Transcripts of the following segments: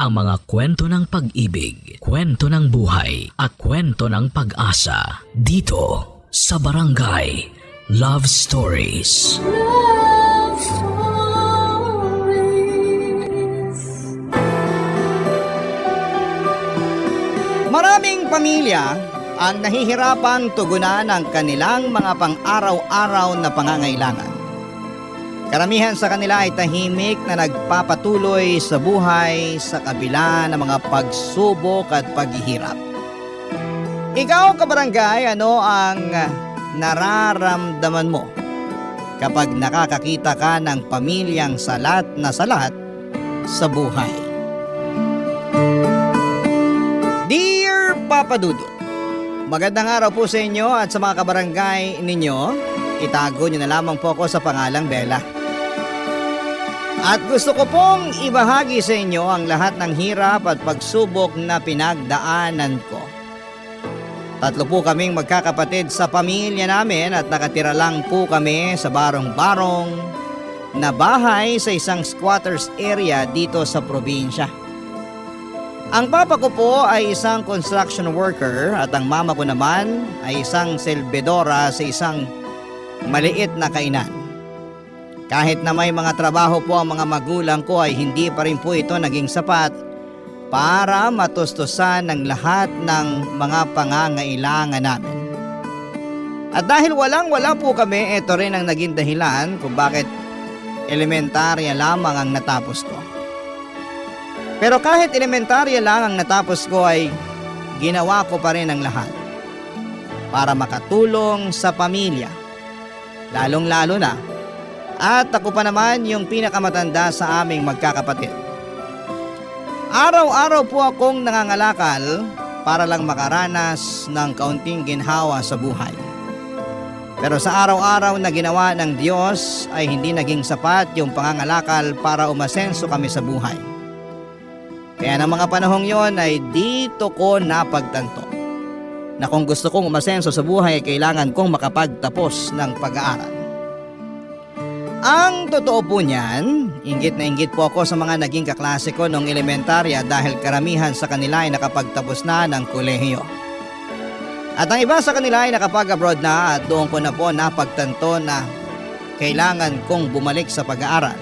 ang mga kwento ng pag-ibig, kwento ng buhay, at kwento ng pag-asa dito sa Barangay Love Stories. Love Stories. Maraming pamilya ang nahihirapang tugunan ang kanilang mga pang-araw-araw na pangangailangan. Karamihan sa kanila ay tahimik na nagpapatuloy sa buhay sa kabila ng mga pagsubok at paghihirap. Ikaw, kabarangay, ano ang nararamdaman mo kapag nakakakita ka ng pamilyang salat na salat sa buhay? Dear Papa Dudut, magandang araw po sa inyo at sa mga kabarangay ninyo. Itago niyo na lamang po ako sa pangalang Bella. At gusto ko pong ibahagi sa inyo ang lahat ng hirap at pagsubok na pinagdaanan ko. 3 po kaming magkakapatid sa pamilya namin at nakatira lang po kami sa barong-barong na bahay sa isang squatters area dito sa probinsya. Ang papa ko po ay isang construction worker at ang mama ko naman ay isang selbedora sa isang maliit na kainan. Kahit na may mga trabaho po ang mga magulang ko ay hindi pa rin po ito naging sapat para matustusan ng lahat ng mga pangangailangan namin. At dahil walang-wala po kami, ito rin ang naging dahilan kung bakit elementarya lamang ang natapos ko. Pero kahit elementarya lang ang natapos ko ay ginawa ko pa rin ang lahat para makatulong sa pamilya, lalong-lalo na. At ako pa naman yung pinakamatanda sa aming magkakapatid. Araw-araw po akong nangangalakal para lang makaranas ng kaunting ginhawa sa buhay. Pero sa araw-araw na ginawa ng Diyos ay hindi naging sapat yung pangangalakal para umasenso kami sa buhay. Kaya ng mga panahong yon ay dito ko napagtanto na kung gusto kong umasenso sa buhay ay kailangan kong makapagtapos ng pag-aaral. Ang totoo po niyan, inggit na inggit po ako sa mga naging kaklase ko noong elementarya dahil karamihan sa kanila ay nakapagtapos na ng kolehiyo. At ang iba sa kanila ay nakapag-abroad na at doon ko na po napagtanto na kailangan kong bumalik sa pag-aaral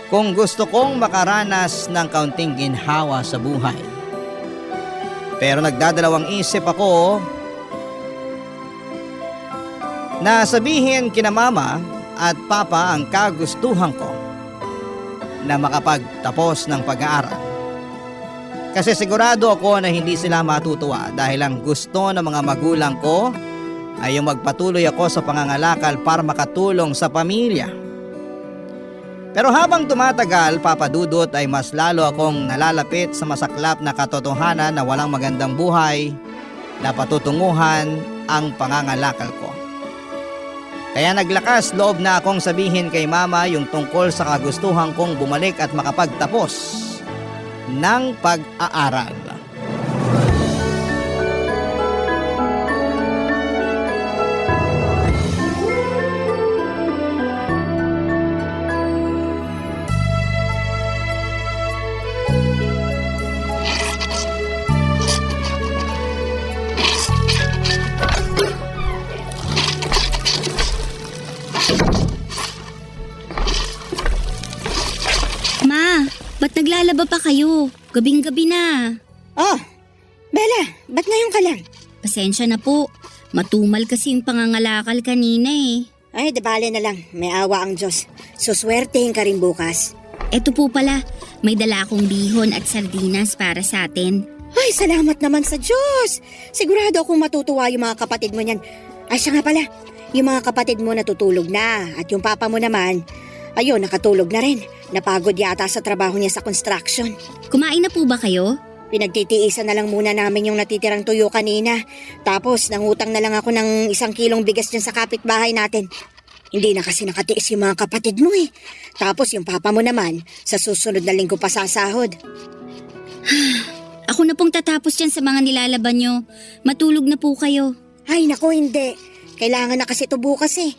kung gusto kong makaranas ng kaunting ginhawa sa buhay. Pero nagdadalawang isip ako na sabihin kina mama at papa ang kagustuhan ko na makapagtapos ng pag-aaral. Kasi sigurado ako na hindi sila matutuwa dahil ang gusto ng mga magulang ko ay yung magpatuloy ako sa pangangalakal para makatulong sa pamilya. Pero habang tumatagal, Papa Dudut, ay mas lalo akong nalalapit sa masaklap na katotohanan na walang magandang buhay na patutunguhan ang pangangalakal ko. Kaya naglakas loob na akong sabihin kay mama yung tungkol sa kagustuhan kong bumalik at makapagtapos ng pag-aaral. Ba't naglalaba pa kayo? Gabing-gabi na. Oh, Bella, ba't ngayon ka lang? Pasensya na po. Matumal kasi yung pangangalakal kanina eh. Ay, bale na lang. May awa ang Diyos. Suswertehin ka rin bukas. Eto po pala, may dala akong bihon at sardinas para sa atin. Ay, salamat naman sa Diyos. Sigurado akong matutuwa yung mga kapatid mo niyan. Ay, siya nga pala. Yung mga kapatid mo natutulog na. At yung papa mo naman, ayun, nakatulog na rin. Napagod yata sa trabaho niya sa construction. Kumain na po ba kayo? Pinagtitiisan na lang muna namin yung natitirang tuyo kanina. Tapos nangutang na lang ako ng 1 kilong bigas dyan sa kapitbahay natin. Hindi na kasi nakatiis yung mga kapatid mo eh. Tapos yung papa mo naman, sa susunod na linggo pa sasahod. Ako na pong tatapos dyan sa mga nilalaban nyo. Matulog na po kayo. Ay naku, hindi. Kailangan na kasi ito bukas eh.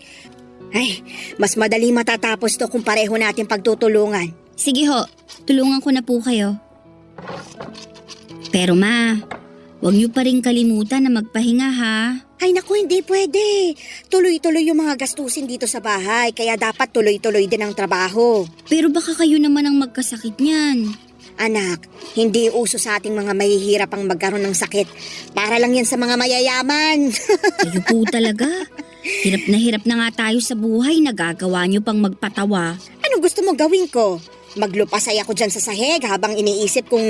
Ay, mas madali matatapos to kung pareho natin pagtutulungan. Sige ho, tulungan ko na po kayo. Pero ma, huwag niyo pa rin kalimutan na magpahinga ha. Ay naku, hindi pwede. Tuloy-tuloy yung mga gastusin dito sa bahay, kaya dapat tuloy-tuloy din ang trabaho. Pero baka kayo naman ang magkasakit niyan. Anak, hindi uso sa ating mga mahihirap ang magkaroon ng sakit. Para lang yan sa mga mayayaman. Kayo po talaga. Hirap na nga tayo sa buhay, nagagawa niyo pang magpatawa. Anong gusto mo gawin ko? Maglupasay ako dyan sa sahig habang iniisip kung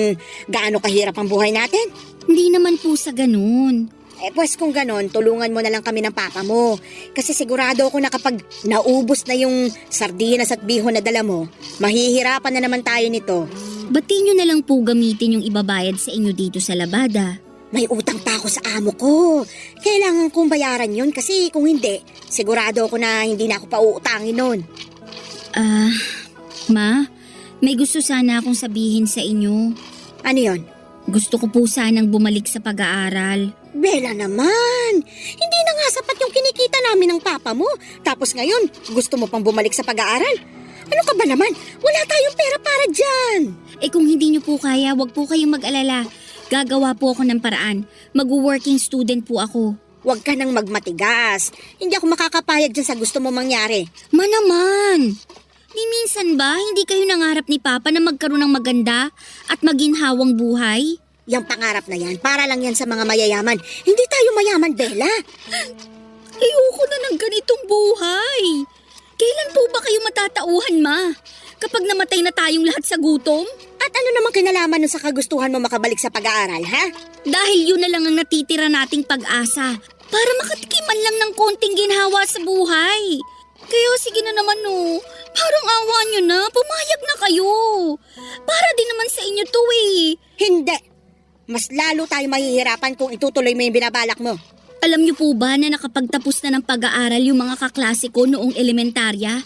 gaano kahirap ang buhay natin? Hindi naman po sa ganun. Pues kung ganon, tulungan mo na lang kami ng papa mo. Kasi sigurado ako na kapag naubos na yung sardinas at bihon na dala mo, mahihirapan na naman tayo nito. Ba't nyo na lang po gamitin yung ibabayad sa inyo dito sa labada? May utang pa ako sa amo ko. Kailangan kong bayaran yun kasi kung hindi, sigurado ako na hindi na ako pauutangin nun. Ma, may gusto sana akong sabihin sa inyo. Ano yon? Gusto ko po sanang bumalik sa pag-aaral. Bella naman, hindi na nga sapat yung kinikita namin ng papa mo. Tapos ngayon, gusto mo pang bumalik sa pag-aaral? Ano ka ba naman? Wala tayong pera para dyan. Kung hindi nyo po kaya, wag po kayong mag-alala. Gagawa po ako ng paraan. Mag-working student po ako. Huwag ka nang magmatigas. Hindi ako makakapayag dyan sa gusto mo mangyari. Ma naman! Ni minsan ba, hindi kayo nangarap ni Papa na magkaroon ng maganda at maginhawang buhay? Yang pangarap na yan, para lang yan sa mga mayayaman. Hindi tayo mayaman, Bella. Ayoko na ng ganitong buhay. Kailan po ba kayo matatauhan, Ma? Kapag namatay na tayong lahat sa gutom? At ano namang kinalaman nun sa kagustuhan mo makabalik sa pag-aaral, ha? Dahil yun na lang ang natitira nating pag-asa para makatikiman lang ng konting ginhawa sa buhay. Kaya sige na naman no, parang awa nyo na, pumayag na kayo. Para din naman sa inyo to eh. Hindi. Mas lalo tayo mahihirapan kung itutuloy mo yung binabalak mo. Alam niyo po ba na nakapagtapos na ng pag-aaral yung mga kaklase ko noong elementarya?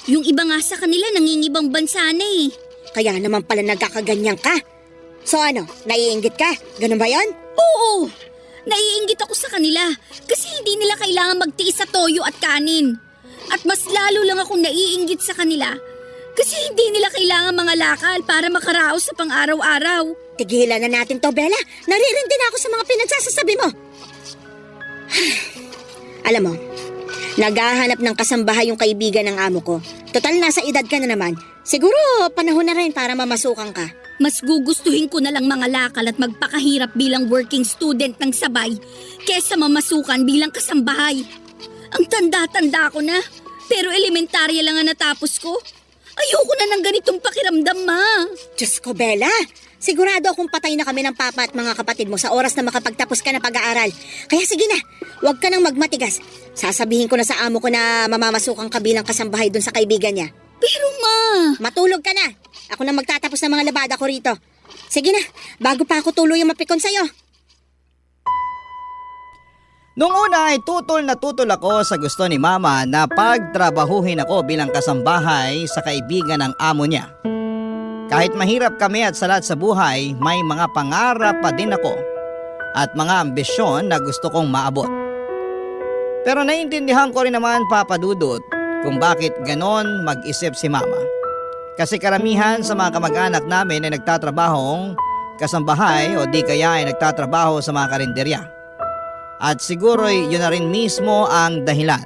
Yung iba nga sa kanila nangingibang bansa na eh. Kaya naman pala nagkakaganyan ka. So ano, naiinggit ka? Ganun ba yon? Oo, naiinggit ako sa kanila kasi hindi nila kailangan magtiis sa toyo at kanin. At mas lalo lang akong naiinggit sa kanila kasi hindi nila kailangan mga lakal para makaraos sa pang-araw-araw. Tigilan na natin to, Bella. Naririndi na ako sa mga pinagsasasabi mo. Alam mo, naghahanap ng kasambahay yung kaibigan ng amo ko. Total, nasa edad ka na naman. Siguro, panahon na rin para mamasukan ka. Mas gugustuhin ko na lang mga lakal at magpakahirap bilang working student ng sabay kesa mamasukan bilang kasambahay. Ang tanda-tanda ko na, pero elementarya lang ang natapos ko. Ayoko na ng ganitong pakiramdam, Ma. Diyos ko, Bella. Sigurado akong patay na kami ng papa at mga kapatid mo sa oras na makapagtapos ka ng pag-aaral. Kaya sige na, huwag ka nang magmatigas. Sasabihin ko na sa amo ko na mamamasukan ka bilang kasambahay dun sa kaibigan niya. Pero Ma... Matulog ka na. Ako na magtatapos ng mga labada ko rito. Sige na, bago pa ako tuluyang mapikon sa'yo. Noong una ay tutol na tutol ako sa gusto ni Mama na pagtrabahuhin ako bilang kasambahay sa kaibigan ng amo niya. Kahit mahirap kami at salat sa buhay, may mga pangarap pa din ako at mga ambisyon na gusto kong maabot. Pero naiintindihan ko rin naman, Papa Dudut, kung bakit ganon mag-isip si Mama. Kasi karamihan sa mga kamag-anak namin ay nagtatrabahong kasambahay o di kaya ay nagtatrabaho sa mga karinderya. At siguro yun na rin mismo ang dahilan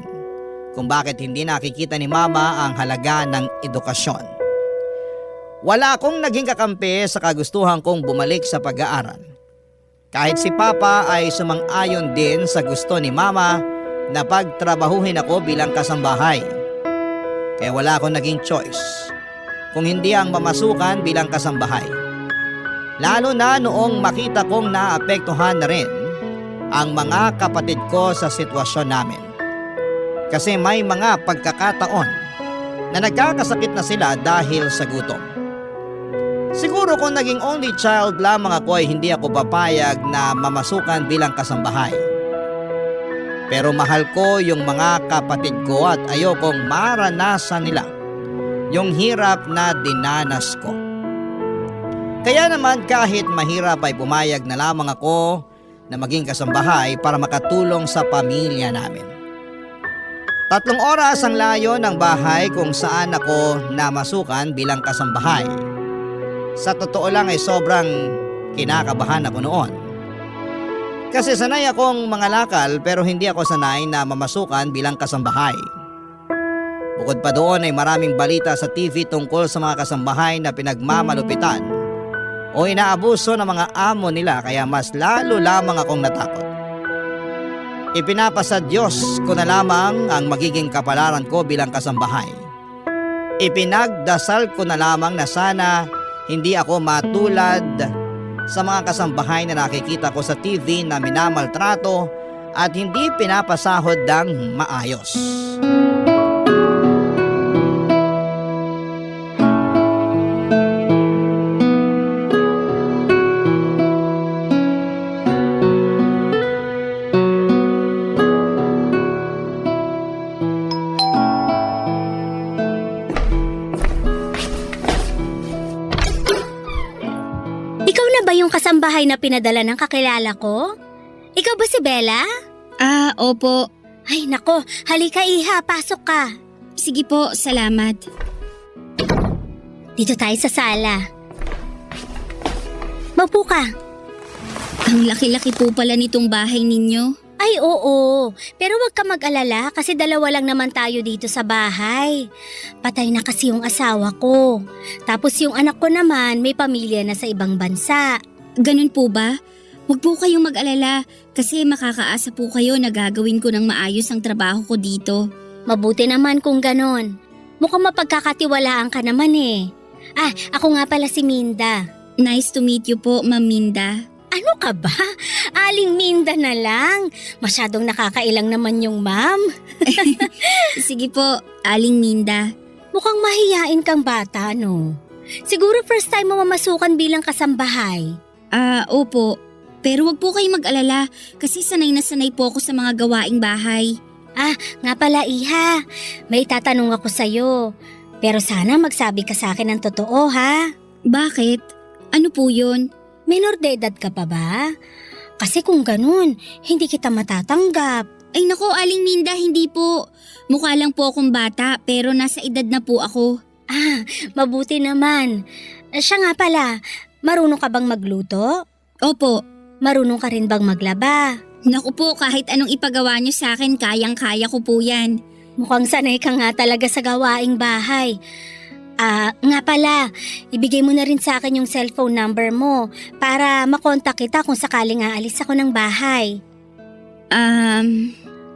kung bakit hindi nakikita ni Mama ang halaga ng edukasyon. Wala akong naging kakampi sa kagustuhan kong bumalik sa pag-aaral. Kahit si Papa ay sumang-ayon din sa gusto ni Mama na pagtrabahuhin ako bilang kasambahay. Kaya wala akong naging choice kung hindi ang mamasukan bilang kasambahay. Lalo na noong makita kong naapektuhan na rin ang mga kapatid ko sa sitwasyon namin. Kasi may mga pagkakataon na nagkakasakit na sila dahil sa gutom. Siguro kung naging only child lamang ako ay hindi ako papayag na mamasukan bilang kasambahay. Pero mahal ko yung mga kapatid ko at ayokong maranasan nila yung hirap na dinanas ko. Kaya naman kahit mahirap ay pumayag na lamang ako na maging kasambahay para makatulong sa pamilya namin. 3 oras ang layo ng bahay kung saan ako namasukan bilang kasambahay. Sa totoo lang ay sobrang kinakabahan ako noon. Kasi sanay akong mangalakal pero hindi ako sanay na mamasukan bilang kasambahay. Bukod pa doon ay maraming balita sa TV tungkol sa mga kasambahay na pinagmamalupitan o inaabuso ng mga amo nila kaya mas lalo lamang akong natakot. Ipinapasa Diyos ko na lamang ang magiging kapalaran ko bilang kasambahay. Ipinagdasal ko na lamang na sana hindi ako matulad sa mga kasambahay na nakikita ko sa TV na minamaltrato at hindi pinapasahod ng maayos. Ikaw na ba yung kasambahay na pinadala ng kakilala ko? Ikaw ba si Bella? Opo. Ay nako, halika Iha, pasok ka. Sige po, salamat. Dito tayo sa sala. Maupo ka. Ang laki-laki po pala nitong bahay ninyo. Ay oo, pero wag ka mag-alala kasi dalawa lang naman tayo dito sa bahay. Patay na kasi yung asawa ko. Tapos yung anak ko naman may pamilya na sa ibang bansa. Ganun po ba? Huwag po kayong mag-alala kasi makakaasa po kayo na gagawin ko ng maayos ang trabaho ko dito. Mabuti naman kung ganon. Mukhang mapagkakatiwalaan ka naman eh. Ako nga pala si Minda. Nice to meet you po, Ma'am Minda. Ano ka ba? Aling Minda na lang. Masyadong nakakailang naman yung ma'am. Sige po, Aling Minda. Mukhang mahiyain kang bata, no? Siguro first time mo mamasukan bilang kasambahay. Opo. Pero wag po kayong mag-alala kasi sanay na sanay po ako sa mga gawaing bahay. Nga pala Iha, may tatanong ako sa'yo. Pero sana magsabi ka sa akin ng totoo ha. Bakit? Ano po yun? Menor de edad ka pa ba? Kasi kung ganun, hindi kita matatanggap. Ay nako, Aling Minda, hindi po. Mukha lang po akong bata pero nasa edad na po ako. Mabuti naman. Siya nga pala, marunong ka bang magluto? Opo. Marunong ka rin bang maglaba? Naku po, kahit anong ipagawa niyo sa akin, kayang-kaya ko po yan. Mukhang sanay ka nga talaga sa gawaing bahay. Nga pala, ibigay mo na rin sa akin yung cellphone number mo para makontak kita kung sakaling aalis ako ng bahay.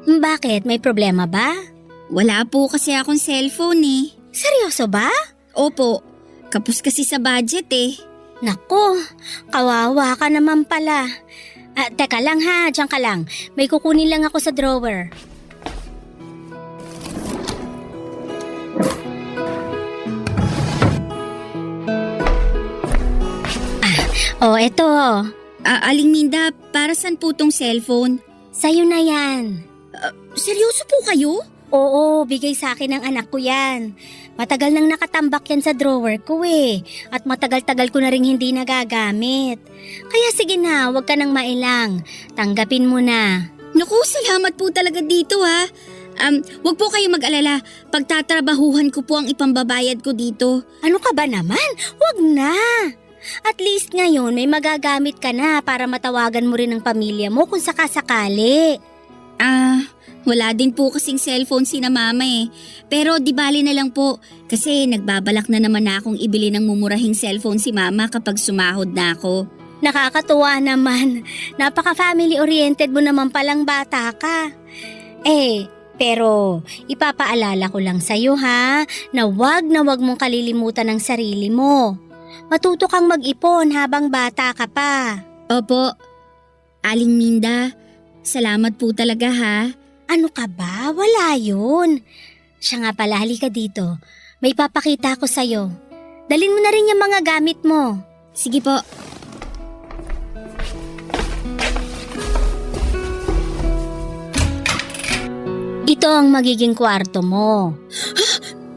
Bakit? May problema ba? Wala po kasi akong cellphone eh. Seryoso ba? Opo, kapos kasi sa budget eh. Naku, kawawa ka naman pala. Teka lang ha, diyan ka lang. May kukunin lang ako sa drawer. Eto. Aling Minda, para saan po tong cellphone? Sa'yo na yan. Seryoso po kayo? Oo, bigay sa akin ng anak ko yan. Matagal nang nakatambak yan sa drawer ko eh. At matagal-tagal ko na rin hindi nagagamit. Kaya sige na, wag ka nang mailang. Tanggapin mo na. Naku, salamat po talaga dito ha. Wag po kayo mag-alala. Pagtatrabahuhan ko po ang ipambabayad ko dito. Ano ka ba naman? Wag na. At least ngayon may magagamit ka na para matawagan mo rin ang pamilya mo kung sakasakali. Wala din po kasing cellphone sina mama eh. Pero di bali na lang po kasi nagbabalak na naman na akong ibili ng mumurahing cellphone si mama kapag sumahod na ako. Nakakatuwa naman. Napaka-family oriented mo naman palang bata ka. Pero ipapaalala ko lang sa'yo ha, na wag mong kalilimutan ang sarili mo. Matuto kang mag-ipon habang bata ka pa. Opo, Aling Minda, salamat po talaga ha. Ano ka ba? Wala yun. Siya nga pala, halika dito. May papakita ko sa'yo. Dalin mo na rin yung mga gamit mo. Sige po. Ito ang magiging kwarto mo.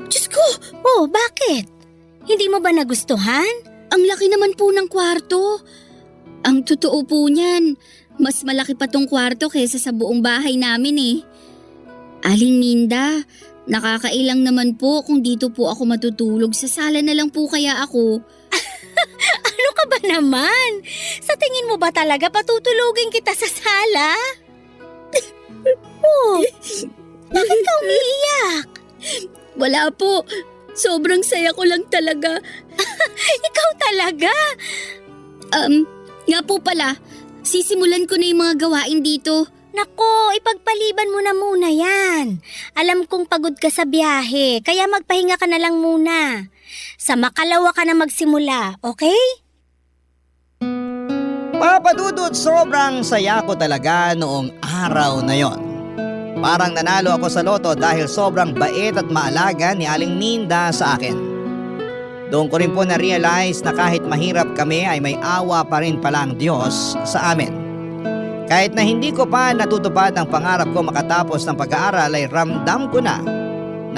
Diyos ko! Oh, bakit? Hindi mo ba nagustuhan? Ang laki naman po ng kwarto. Ang totoo po niyan, mas malaki pa tong kwarto kaysa sa buong bahay namin eh. Aling Minda, nakakailang naman po kung dito po ako matutulog. Sa sala na lang po kaya ako. Ano ka ba naman? Sa tingin mo ba talaga patutulugin kita sa sala? Oh, bakit ka umiiyak? Wala po. Sobrang saya ko lang talaga. Ikaw talaga? Nga po pala, sisimulan ko na yung mga gawain dito. Nako, ipagpaliban mo na muna yan. Alam kong pagod ka sa biyahe, kaya magpahinga ka na lang muna. Sa makalawa ka na magsimula, okay? Papa Dudut, sobrang saya ko talaga noong araw na yon. Parang nanalo ako sa loto dahil sobrang bait at maalaga ni Aling Minda sa akin. Doon ko rin po na-realize na kahit mahirap kami ay may awa pa rin pala ang Diyos sa amin. Kahit na hindi ko pa natutupad ang pangarap ko makatapos ng pag-aaral ay ramdam ko na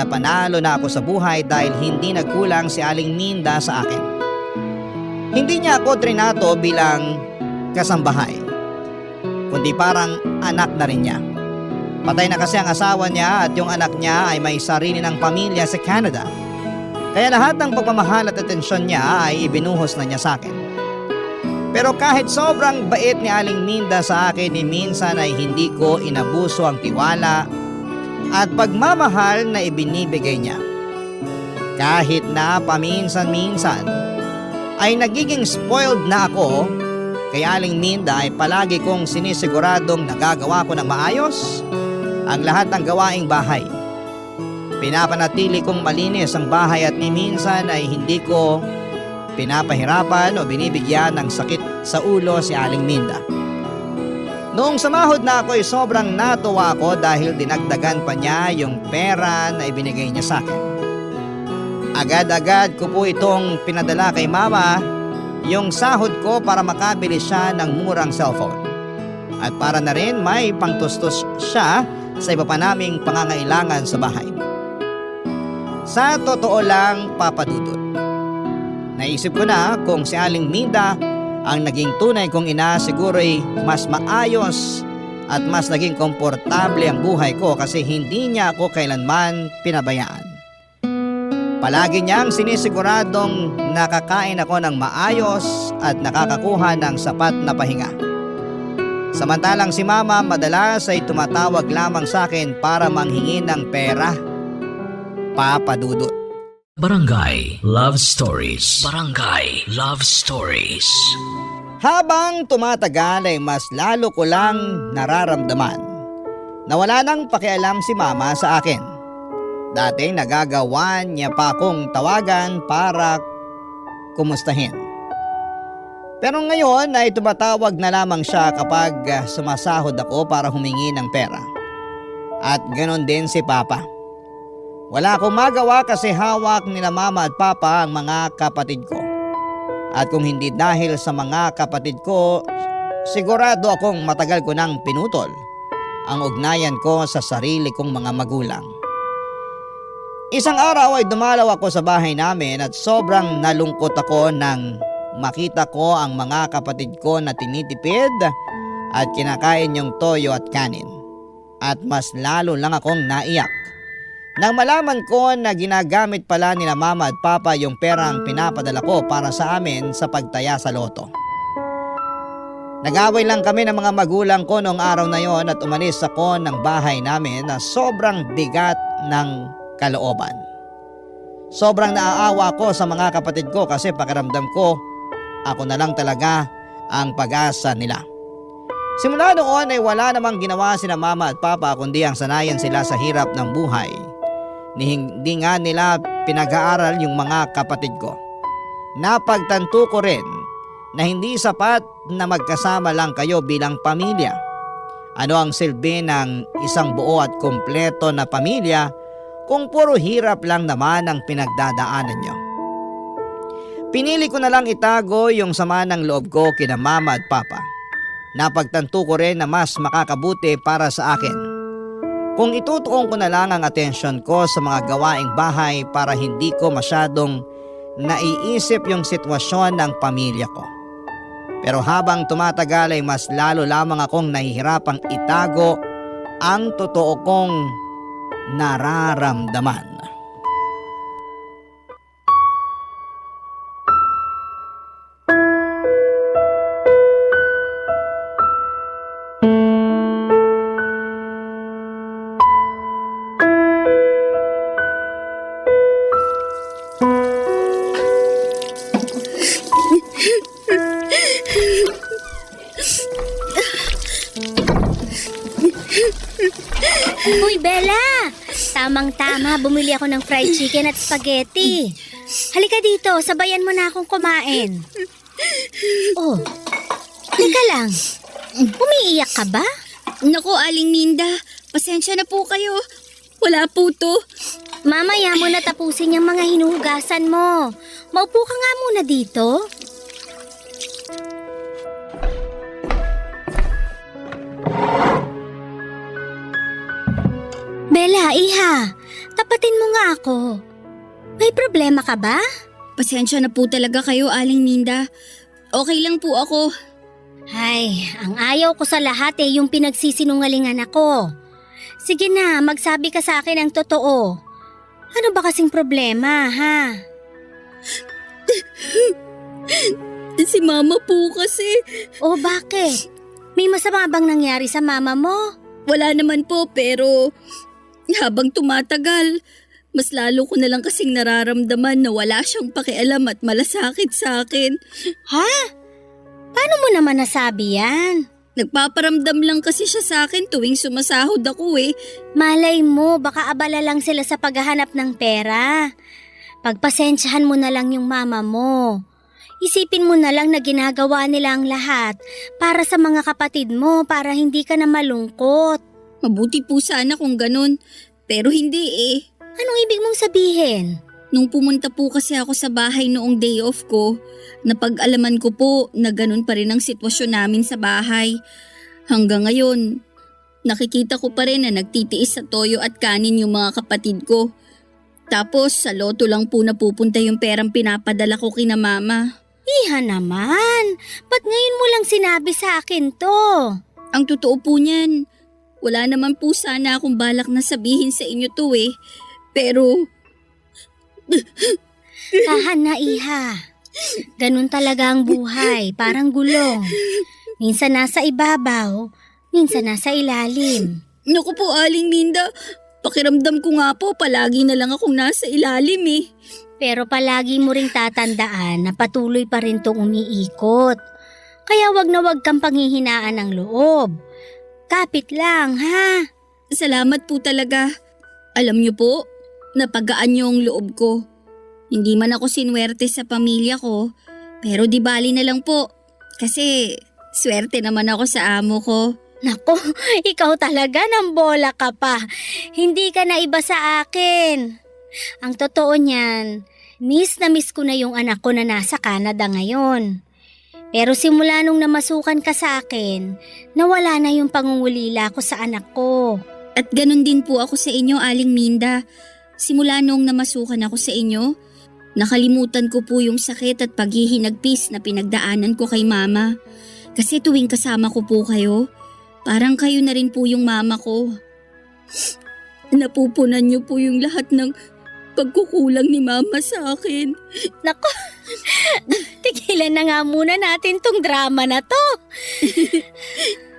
panalo na ako sa buhay dahil hindi nagkulang si Aling Minda sa akin. Hindi niya ako trinato bilang kasambahay, kundi parang anak na rin niya. Patay na kasi ang asawa niya at yung anak niya ay may sarili ng pamilya sa Canada. Kaya lahat ng pagmamahal at atensyon niya ay ibinuhos na niya sa akin. Pero kahit sobrang bait ni Aling Minda sa akin, minsan ay hindi ko inabuso ang tiwala at pagmamahal na ibinibigay niya. Kahit na paminsan-minsan ay nagiging spoiled na ako, kay Aling Minda ay palagi kong sinisiguradong nagagawa ko ng maayos ang lahat ng gawaing bahay. Pinapanatili kong malinis ang bahay at minsan ay hindi ko pinapahirapan o binibigyan ng sakit sa ulo si Aling Minda. Noong sumahod na ako ay sobrang natuwa ako dahil dinagdagan pa niya yung pera na ibinigay niya sa akin. Agad-agad ko po itong pinadala kay Mama yung sahod ko para makabili siya ng murang cellphone. At para na rin may pangtustos siya sa iba pa naming pangangailangan sa bahay. Sa totoo lang, Papa Dudut, naisip ko na kung si Aling Minda ang naging tunay kong ina, siguro'y mas maayos at mas naging komportable ang buhay ko kasi hindi niya ako kailanman pinabayaan. Palagi niyang sinisiguradong nakakain ako ng maayos at nakakakuha ng sapat na pahinga. Samantalang si Mama madalas ay tumatawag lamang sa akin para manghingi ng pera. Papa Dudut. Barangay Love Stories. Barangay Love Stories. Habang tumatagal ay mas lalo ko lang nararamdaman na wala nang pakialam si Mama sa akin. Dati nagagawan niya pa akong tawagan para kumustahin. Pero ngayon ay tumatawag na lamang siya kapag sumasahod ako para humingi ng pera. At ganon din si Papa. Wala akong magawa kasi hawak nila Mama at Papa ang mga kapatid ko. At kung hindi dahil sa mga kapatid ko, sigurado akong matagal ko nang pinutol ang ugnayan ko sa sarili kong mga magulang. Isang araw ay dumalaw ako sa bahay namin at sobrang nalungkot ako nang makita ko ang mga kapatid ko na tinitipid at kinakain yung toyo at kanin. At mas lalo lang akong naiyak nang malaman ko na ginagamit pala nila Mama at Papa yung perang pinapadala ko para sa amin sa pagtaya sa loto. Nag-away lang kami ng mga magulang ko noong araw na yon at umalis ako ng bahay namin na sobrang bigat ng kalooban. Sobrang naaawa ko sa mga kapatid ko kasi pakiramdam ko ako na lang talaga ang pag-asa nila. Simula noon ay wala namang ginawa sina Mama at Papa kundi ang sanayan sila sa hirap ng buhay. Hindi nga nila pinag-aaral yung mga kapatid ko. Napagtanto ko rin na hindi sapat na magkasama lang kayo bilang pamilya. Ano ang silbi ng isang buo at kumpleto na pamilya kung puro hirap lang naman ang pinagdadaanan nyo? Pinili ko na lang itago yung sama ng loob ko kina Mama at Papa. Napagtanto ko rin na mas makakabuti para sa akin kung itutuon ko na lang ang atensyon ko sa mga gawaing bahay para hindi ko masyadong naiisip yung sitwasyon ng pamilya ko. Pero habang tumatagal ay mas lalo lamang akong nahihirapang itago ang totoo kong nararamdaman. Uy, Bella! Tamang-tama, bumili ako ng fried chicken at spaghetti. Halika dito, sabayan mo na akong kumain. Oh, halika lang. Umiiyak ka ba? Naku, Aling Minda, pasensya na po kayo. Wala po to. Mamaya mo na tapusin yung mga hinuhugasan mo. Maupo ka nga muna dito. Bella, iha, tapatin mo nga ako. May problema ka ba? Pasensya na po talaga kayo, Aling Minda. Okay lang po ako. Ay, ang ayaw ko sa lahat yung pinagsisinungalingan ako. Sige na, magsabi ka sa akin ang totoo. Ano ba kasing problema, ha? Si Mama po kasi. O bakit? May masama bang nangyari sa mama mo? Wala naman po, pero habang tumatagal, mas lalo ko na lang kasing nararamdaman na wala siyang pakialam at malasakit sa akin. Ha? Paano mo naman nasabi yan? Nagpaparamdam lang kasi siya sa akin tuwing sumasahod ako eh. Malay mo, baka abala lang sila sa paghahanap ng pera. Pagpasensyahan mo na lang yung mama mo. Isipin mo na lang na ginagawa nila ang lahat para sa mga kapatid mo para hindi ka na malungkot. Mabuti po sana kung ganun, pero hindi eh. Anong ibig mong sabihin? Nung pumunta po kasi ako sa bahay noong day off ko, napag-alaman ko po na ganun pa rin ang sitwasyon namin sa bahay. Hanggang ngayon, nakikita ko pa rin na nagtitiis sa toyo at kanin yung mga kapatid ko. Tapos sa loto lang po napupunta yung perang pinapadala ko kina mama. Iha naman, ba't ngayon mo lang sinabi sa akin to? Ang totoo po niyan, wala naman po sana akong balak na sabihin sa inyo to eh. Pero Tahan na, iha. Ganun talaga ang buhay, parang gulong. Minsan nasa ibabaw, minsan nasa ilalim. naku po Aling Minda, pakiramdam ko nga po palagi na lang akong nasa ilalim eh. Pero palagi mo ring tatandaan na patuloy pa rin tong umiikot. Kaya wag na wag kang panghihinaan ng loob. Kapit lang, ha? Salamat po talaga. Alam niyo po, napagaan niyo ang loob ko. Hindi man ako sinwerte sa pamilya ko, pero di bali na lang po. Kasi swerte naman ako sa amo ko. Nako, ikaw talaga ng bola ka pa. Hindi ka na iba sa akin. Ang totoo niyan, miss na miss ko na yung anak ko na nasa Canada ngayon. Pero simula nung namasukan ka sa akin, nawala na yung pangungulila ko sa anak ko. At ganun din po ako sa inyo, Aling Minda. Simula nung namasukan ako sa inyo, nakalimutan ko po yung sakit at paghihinagpis na pinagdaanan ko kay mama. Kasi tuwing kasama ko po kayo, parang kayo na rin po yung mama ko. Napupunan niyo po yung lahat ng pagkukulang ni mama sa akin. Nako, tigilan na nga muna natin tong drama na to.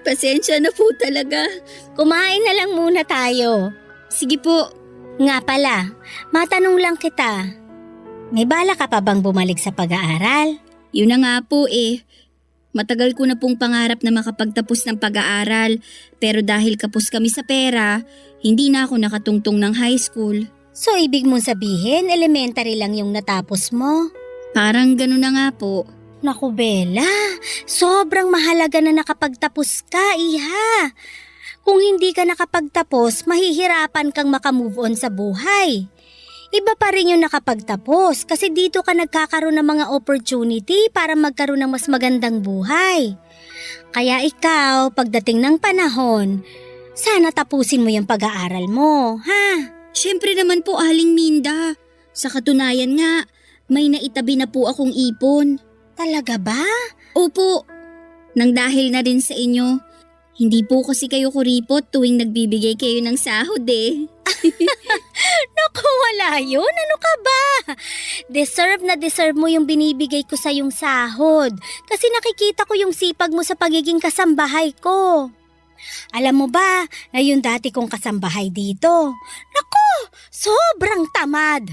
Pasensya na po talaga. Kumain na lang muna tayo. Sige po. Nga pala, matanong lang kita. May bala ka pa bang bumalik sa pag-aaral? Yun na nga po eh. Matagal ko na pong pangarap na makapagtapos ng pag-aaral, pero dahil kapos kami sa pera, hindi na ako nakatungtong ng high school. So ibig mong sabihin, elementary lang yung natapos mo? Parang gano'n na nga po. Naku Bella, sobrang mahalaga na nakapagtapos ka, iha. Kung hindi ka nakapagtapos, mahihirapan kang makamove on sa buhay. Iba pa rin yung nakapagtapos kasi dito ka nagkakaroon ng mga opportunity para magkaroon ng mas magandang buhay. Kaya ikaw, pagdating ng panahon, sana tapusin mo yung pag-aaral mo, ha? Siyempre naman po, Aling Minda. Sa katunayan nga, may naitabi na po akong ipon. Talaga ba? Opo, nang dahil na rin sa inyo. Hindi po kasi kayo kuripot tuwing nagbibigay kayo ng sahod eh. Naku, wala yun. Ano ka ba? Deserve na deserve mo yung binibigay ko sa yung sahod. Kasi nakikita ko yung sipag mo sa pagiging kasambahay ko. Alam mo ba na yung dati kong kasambahay dito? Naku, sobrang tamad.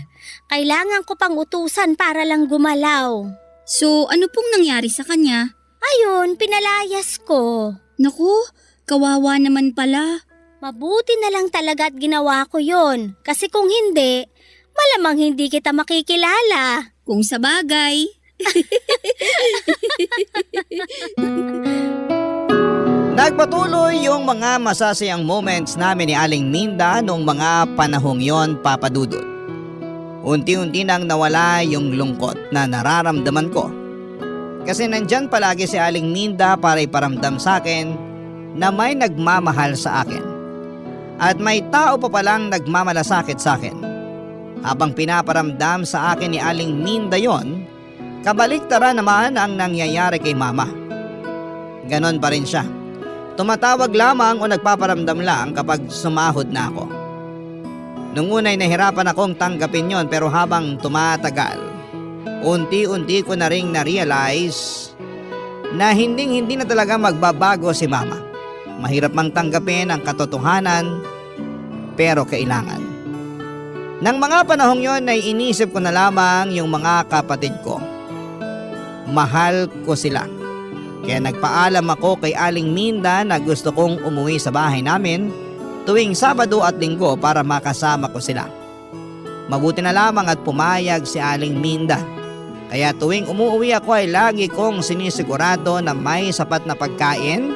Kailangan ko pang utusan para lang gumalaw. So, ano pong nangyari sa kanya? Ayun, pinalayas ko. Naku, kawawa naman pala. Mabuti na lang talaga at ginawa ko yon. Kasi kung hindi, malamang hindi kita makikilala. Kung sa bagay. Nagpatuloy yung mga masasayang moments namin ni Aling Minda noong mga panahong yon, Papa Dudut. Unti-unti nang nawala yung lungkot na nararamdaman ko. Kasi nandyan palagi si Aling Minda para iparamdam sa akin na may nagmamahal sa akin. At may tao pa palang nagmamalasakit sa akin. Habang pinaparamdam sa akin ni Aling Minda yon, kabaliktaran naman ang nangyayari kay Mama. Ganon pa rin siya. Tumatawag lamang o nagpaparamdam lang kapag sumahod na ako. Nung unay nahirapan akong tanggapin yon, pero habang tumatagal, unti-unti ko na ring na-realize na hindi na talaga magbabago si Mama. Mahirap mang tanggapin ang katotohanan, pero kailangan. Nang mga panahong yon ay inisip ko na lamang yung mga kapatid ko. Mahal ko sila. Kaya nagpaalam ako kay Aling Minda na gusto kong umuwi sa bahay namin tuwing Sabado at Linggo para makasama ko sila. Mabuti na lamang at pumayag si Aling Minda. Kaya tuwing umuwi ako ay lagi kong sinisigurado na may sapat na pagkain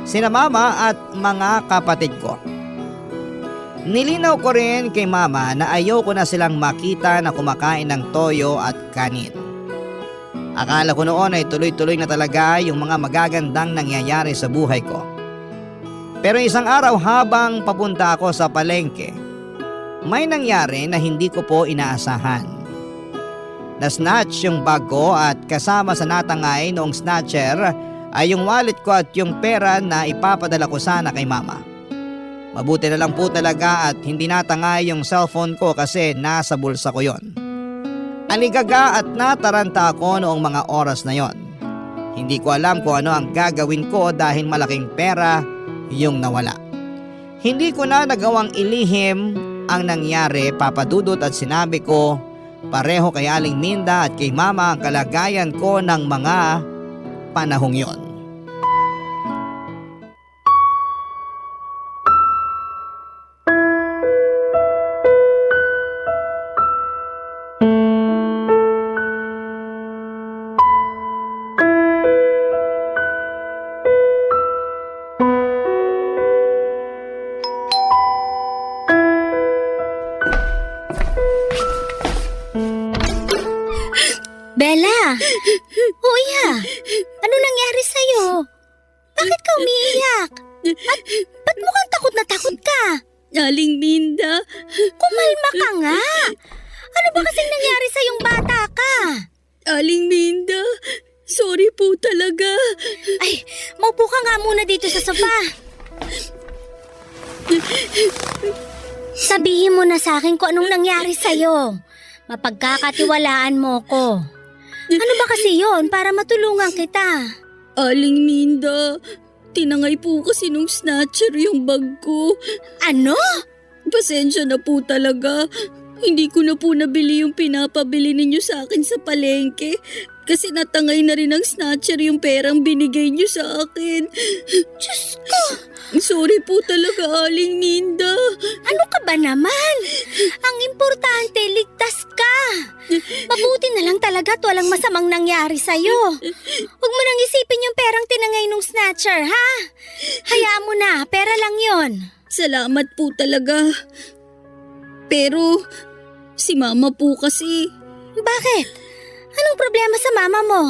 sina Mama at mga kapatid ko. Nilinaw ko rin kay Mama na ayoko na silang makita na kumakain ng toyo at kanin. Akala ko noon ay tuloy-tuloy na talaga yung mga magagandang nangyayari sa buhay ko. Pero isang araw habang papunta ako sa palengke, may nangyari na hindi ko po inaasahan. Na-snatch yung bag ko at kasama sa natangay noong snatcher ay yung wallet ko at yung pera na ipapadala ko sana kay Mama. Mabuti na lang po talaga at hindi natangay yung cellphone ko kasi nasa bulsa ko yon. Aligaga at nataranta ako noong mga oras na yon. Hindi ko alam kung ano ang gagawin ko dahil malaking pera yung nawala. Hindi ko na nagawang ilihim ang nangyari, Papa Dudut, at sinabi ko pareho kay Aling Minda at kay Mama ang kalagayan ko ng mga panahong yon. Bella! Kuya! Ano nangyari sa'yo? Bakit ka umiiyak? At ba't mukhang takot na takot ka? Aling Minda. Kumalma ka nga! Ano ba kasing nangyari sa yung bata ka? Aling Minda. Sorry po talaga. Ay, maupo ka nga muna dito sa sofa. Sabihin mo na sa akin kung anong nangyari sa'yo. Mapagkakatiwalaan mo ko. Ano ba kasi yon para matulungan kita? Aling Minda, tinangay po kasi nung snatcher yung bag ko. Ano? Pasensya na po talaga. Hindi ko na po nabili yung pinapabili ninyo sa akin sa palengke. Kasi natangay na rin ng snatcher yung perang binigay niyo sa akin. Diyos ko! Sorry po talaga, Aling Minda. Ano ka ba naman? Ang importante, ligtas ka. Mabuti na lang talaga at walang masamang nangyari sa'yo. Huwag mo nang isipin yung perang tinangay nung snatcher, ha? Hayaan mo na, pera lang yon. Salamat po talaga. Pero, si Mama po kasi. Bakit? Anong problema sa mama mo?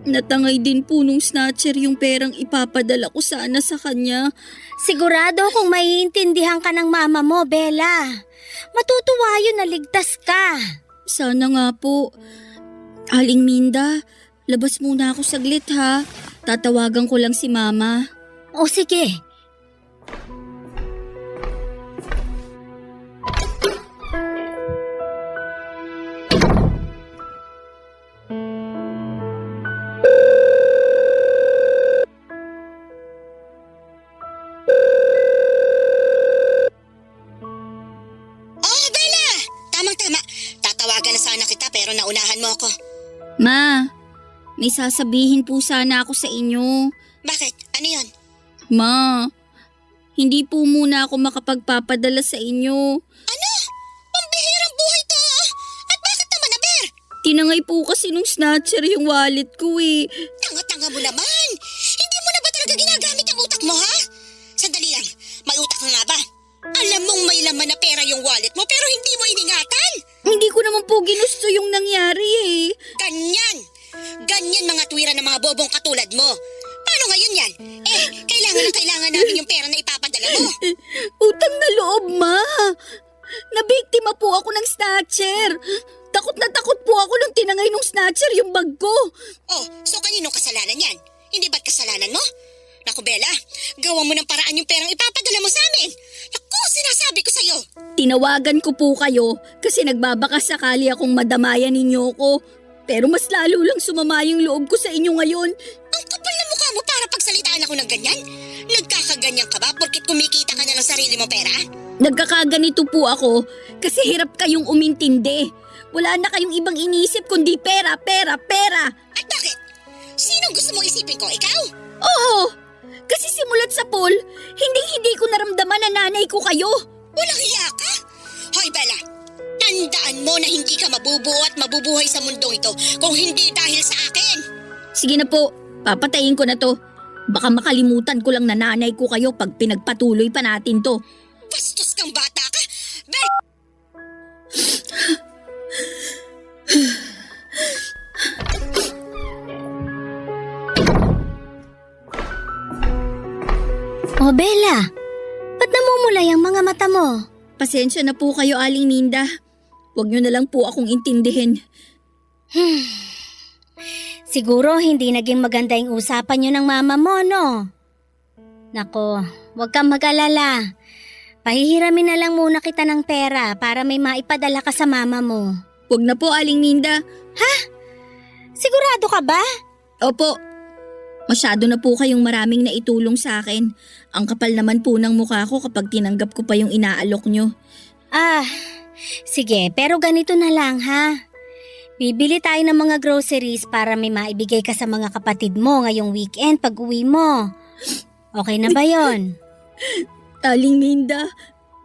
Natangay din po nung snatcher yung perang ipapadala ko sana sa kanya. Sigurado kung maiintindihan ka ng mama mo, Bella. Matutuwa yun na ligtas ka. Sana nga po. Aling Minda, labas muna ako saglit ha. Tatawagan ko lang si Mama. O sige. Naunahan mo ako. Ma, may sasabihin po sana ako sa inyo. Bakit? Ano yun? Ma, Hindi po muna ako makapagpapadala sa inyo. Pambihirang buhay to! At bakit naman, Aber? Tinangay po kasi nung snatcher yung wallet ko eh. Tanga-tanga mo naman! Hindi mo na ba talaga ginagamit ang utak mo, ha? Sandali lang, may utak ka nga ba? Alam mong may laman na pera yung wallet mo pero hindi mo iningatan! Hindi ko naman po ginusto yung nangyari eh. Ganyan! Ganyan mga tuwira ng mga bobong katulad mo! Paano ngayon yan? Kailangan namin yung pera na ipapadala mo! Utang na loob, ma. Nabiktima po ako ng snatcher. Takot na takot po ako nung tinangay nung snatcher yung bag ko. Oh, so kaninong kasalanan yan? Hindi ba't kasalanan mo? Naku, Bella, gawa mo ng paraan yung perang ipapadala mo sa amin. Naku, sinasabi ko sa'yo. Tinawagan ko po kayo kasi nagbabaka sakali akong madamayan ninyo ko. Pero mas lalo lang sumama yung loob ko sa inyo ngayon. Ang kapal na mukha mo para pagsalitaan ako ng ganyan? Nagkakaganyan ka ba porkit kumikita ka na ng sarili mo pera? Nagkakaganito po ako kasi hirap kayong umintindi. Wala na kayong ibang inisip kundi pera, pera, pera. At bakit? Sinong gusto mong isipin ko? Ikaw? Oo, kasi simulat sa pool, hindi ko naramdaman na nanay ko kayo. Walang hiya ka? Hoy, Bella, tandaan mo na hindi ka mabubuo at mabubuhay sa mundong ito kung hindi dahil sa akin. Sige na po, papatayin ko na to. Baka makalimutan ko lang na nanay ko kayo pag pinagpatuloy pa natin to. Bastos kang bata ka! Bella! Oh, Bella, ba't namumulay ang mga mata mo? Pasensya na po kayo, Aling Minda. Huwag niyo na lang po akong intindihin. Siguro hindi naging maganda yung usapan niyo ng mama mo, no? Nako, huwag kang mag-alala. Pahihiramin na lang muna kita ng pera para may maipadala ka sa mama mo. Huwag na po, Aling Minda. Sigurado ka ba? Opo. Masyado na po kayong maraming naitulong sa akin. Ang kapal naman po ng mukha ko kapag tinanggap ko pa yung inaalok nyo. Sige, pero ganito na lang ha. Bibili tayo ng mga groceries para may maibigay ka sa mga kapatid mo ngayong weekend pag uwi mo. Okay na ba yon? Aling Minda,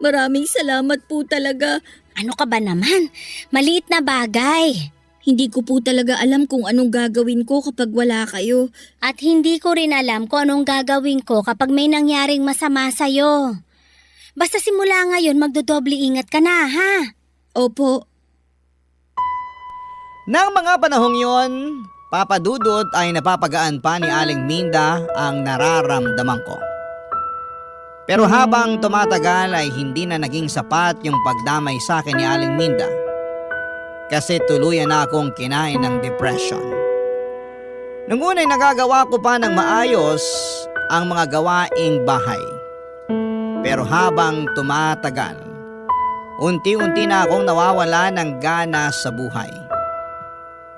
maraming salamat po talaga. Ano ka ba naman? Maliit na bagay. Hindi ko po talaga alam kung anong gagawin ko kapag wala kayo. At hindi ko rin alam kung anong gagawin ko kapag may nangyaring masama sa'yo. Basta simula ngayon magdodoble ingat ka na, ha? Opo. Nang mga panahong yon, Papa Dudut ay napapagaan pa ni Aling Minda ang nararamdaman ko. Pero habang tumatagal ay hindi na naging sapat yung pagdamay sa akin ni Aling Minda. Kasi tuluyan na akong kinain ng depression. Nung una'y nagagawa ko pa ng maayos ang mga gawaing bahay. Pero habang tumatagal, unti-unti na akong nawawala ng gana sa buhay.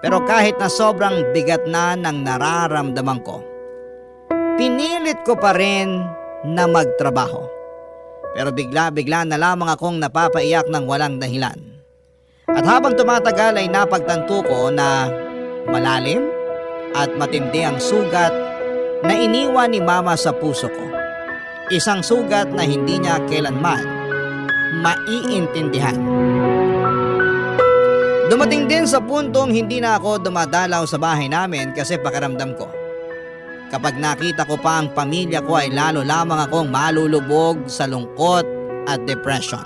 Pero kahit na sobrang bigat na ng nararamdaman ko, pinilit ko pa rin na magtrabaho. Pero bigla-bigla na lamang akong napapaiyak ng walang dahilan. At habang tumatagal ay napagtanto ko na malalim at matindi ang sugat na iniwan ni Mama sa puso ko. Isang sugat na hindi niya kailanman maiintindihan. Dumating din sa puntong hindi na ako dumadalaw sa bahay namin kasi pakiramdam ko. Kapag nakita ko pa ang pamilya ko ay lalo lamang akong malulubog sa lungkot at depression.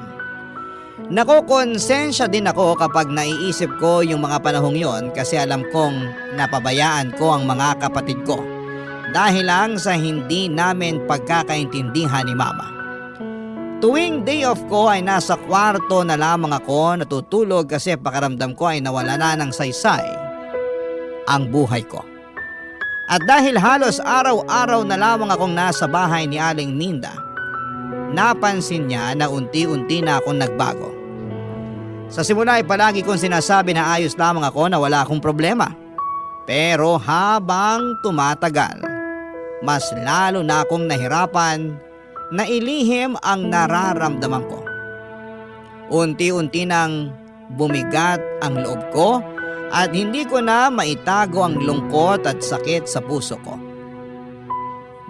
Nakokonsensya din ako kapag naiisip ko yung mga panahong yon kasi alam kong napabayaan ko ang mga kapatid ko dahil lang sa hindi namin pagkakaintindihan ni Mama. Tuwing day off ko ay nasa kwarto na lamang ako natutulog kasi pakiramdam ko ay nawala na ng saysay ang buhay ko. At dahil halos araw-araw na lamang akong nasa bahay ni Aling Minda, napansin niya na unti-unti na akong nagbago. Sa simula ay palagi kong sinasabi na ayos lamang ako na wala akong problema. Pero habang tumatagal, mas lalo na akong nahirapan na ilihim ang nararamdaman ko. Unti-unti nang bumigat ang loob ko at hindi ko na maitago ang lungkot at sakit sa puso ko.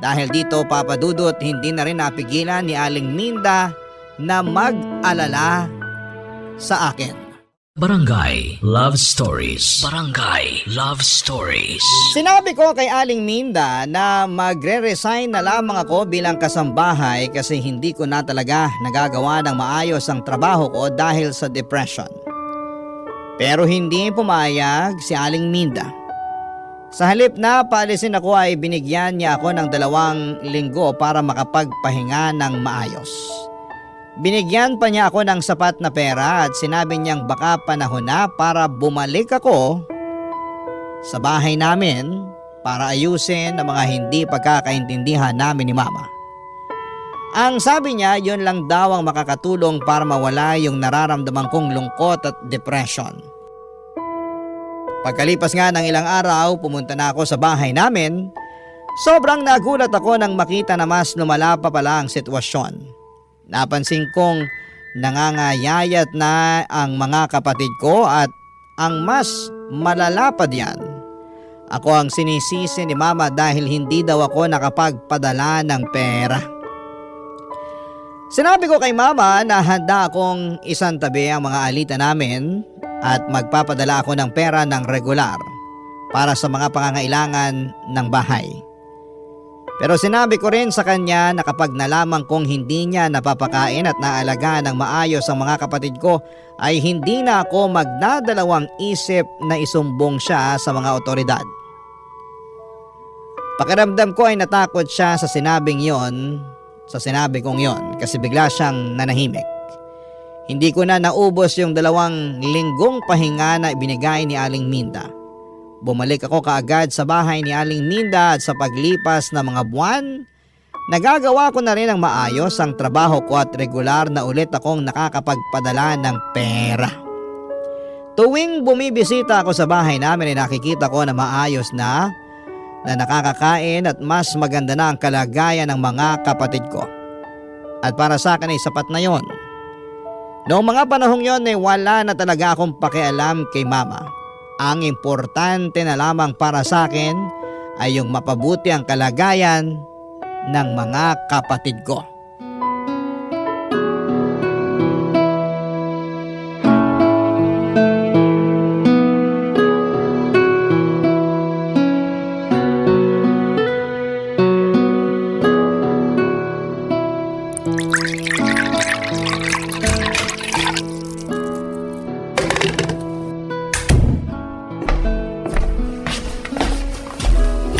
Dahil dito, Papa Dudut, hindi na rin napigilan ni Aling Minda na mag-alala sa akin. Barangay Love Stories. Barangay Love Stories. Sinabi ko kay Aling Minda na magre-resign na lamang ako bilang kasambahay kasi hindi ko na talaga nagagawa ng maayos ang trabaho ko dahil sa depression. Pero hindi pumayag si Aling Minda. Sa halip na paalisin ako ay binigyan niya ako ng 2 linggo para makapagpahinga ng maayos. Binigyan pa niya ako ng sapat na pera at sinabi niyang baka panahon na para bumalik ako sa bahay namin para ayusin ang mga hindi pagkakaintindihan namin ni Mama. Ang sabi niya, yun lang daw ang makakatulong para mawala yung nararamdaman kong lungkot at depression. Pagkalipas nga ng ilang araw, pumunta na ako sa bahay namin. Sobrang nagulat ako nang makita na mas lumala pa pala ang sitwasyon. Napansin kong nangangayayat na ang mga kapatid ko at ang mas malala pa diyan. Ako ang sinisisi ni Mama dahil hindi daw ako nakapagpadala ng pera. Sinabi ko kay Mama na handa akong isantabi ang mga alita namin at magpapadala ako ng pera ng regular para sa mga pangangailangan ng bahay. Pero sinabi ko rin sa kanya na kapag nalaman kong hindi niya napapakain at naalagaan ng maayos ang mga kapatid ko ay hindi na ako magdadalawang isip na isumbong siya sa mga otoridad. Pakiramdam ko ay natakot siya sa sinabi kong yon kasi bigla siyang nanahimik. Hindi ko na naubos yung 2 linggong pahinga na ibinigay ni Aling Minda. Bumalik ako kaagad sa bahay ni Aling Minda at sa paglipas ng mga buwan, nagagawa ko na rin ang maayos ang trabaho ko at regular na ulit akong nakakapagpadala ng pera. Tuwing bumibisita ako sa bahay namin ay nakikita ko na maayos na nakakakain at mas maganda na ang kalagayan ng mga kapatid ko. At para sa akin ay sapat na yon. Noong mga panahong yon ay wala na talaga akong pakialam kay Mama. Ang importante na lamang para sa akin ay yung mapabuti ang kalagayan ng mga kapatid ko.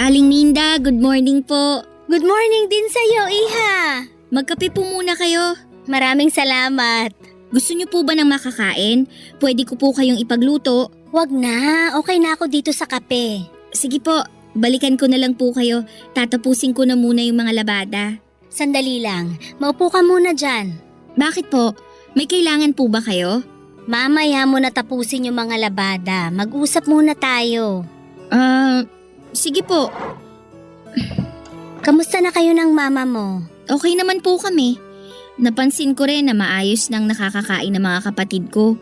Aling Minda, good morning po. Good morning din sa'yo, Iha. Magkape po muna kayo. Maraming salamat. Gusto niyo po ba ng makakain? Pwede ko po kayong ipagluto. Wag na, okay na ako dito sa kape. Sige po, balikan ko na lang po kayo. Tatapusin ko na muna yung mga labada. Sandali lang, maupo ka muna dyan. Bakit po? May kailangan po ba kayo? Mamaya mo na tapusin yung mga labada. Mag-usap muna tayo. Sige po. Kamusta na kayo ng mama mo? Okay naman po kami. Napansin ko rin na maayos nang nakakakain ng mga kapatid ko.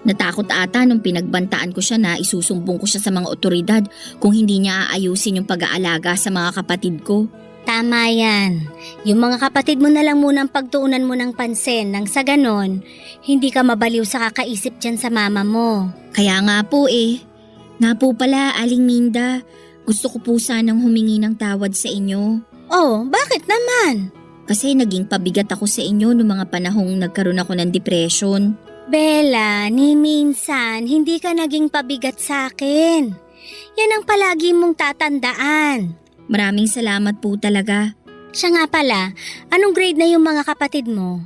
Natakot ata nung pinagbantaan ko siya na isusumbong ko siya sa mga otoridad kung hindi niya aayusin yung pag-aalaga sa mga kapatid ko. Tama yan. Yung mga kapatid mo na lang munang pagtuunan mo ng pansin nang sa ganon, hindi ka mabaliw sa kakaisip dyan sa mama mo. Kaya nga po eh. Nga po pala, Aling Minda, gusto ko po sanang humingi ng tawad sa inyo. Oh, bakit naman? Kasi naging pabigat ako sa inyo noong mga panahong nagkaroon ako ng depression. Bella, ni minsan hindi ka naging pabigat sa akin. Yan ang palagi mong tatandaan. Maraming salamat po talaga. Siya nga pala, anong grade na yung mga kapatid mo?